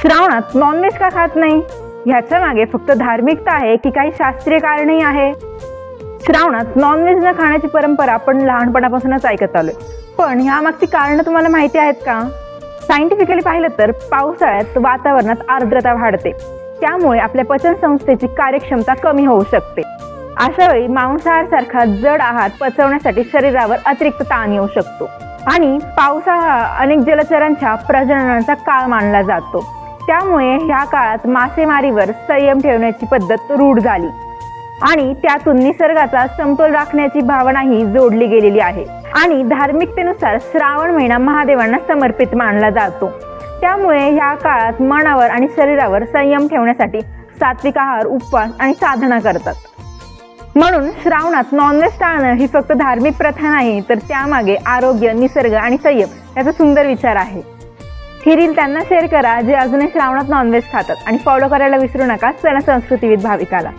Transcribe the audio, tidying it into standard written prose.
श्रावणात नॉनव्हेज का खात नाही? ह्याच्या मागे फक्त धार्मिकता आहे की काही शास्त्रीय कारणही आहे? श्रावणात नॉनव्हेज न खाण्याची परंपरा आपण लहानपणापासूनच ऐकत आलोय, पण ह्यामागची कारणं तुम्हाला माहिती आहेत का? सायंटिफिकली पाहिलं तर पावसाळ्यात वातावरणात आर्द्रता वाढते, त्यामुळे आपल्या पचन संस्थेची कार्यक्षमता कमी होऊ शकते. अशा वेळी मांसाहार सारखा जड आहार पचवण्यासाठी शरीरावर अतिरिक्त ताण येऊ शकतो. आणि पावसाळा हा अनेक जलचरांच्या प्रजननाचा काळ मानला जातो, त्यामुळे ह्या काळात मासेमारीवर संयम ठेवण्याची पद्धत रूढ झाली आणि त्यातून निसर्गाचा समतोल राखण्याची भावनाही जोडली गेलेली आहे. आणि धार्मिकतेनुसार श्रावण महिना महादेवांना समर्पित मानला जातो, त्यामुळे ह्या काळात मनावर आणि शरीरावर संयम ठेवण्यासाठी सात्विक आहार, उपवास आणि साधना करतात. म्हणून श्रावणात नॉनव्हेज टाळणं ही फक्त धार्मिक प्रथा नाही, तर त्यामागे आरोग्य, निसर्ग आणि संयम याचा सुंदर विचार आहे. ही रील त्यांना शेअर करा जे अजूनही श्रावणात नॉनव्हेज खातात आणि फॉलो करायला विसरू नका सण संस्कृती विथ भाविकाला.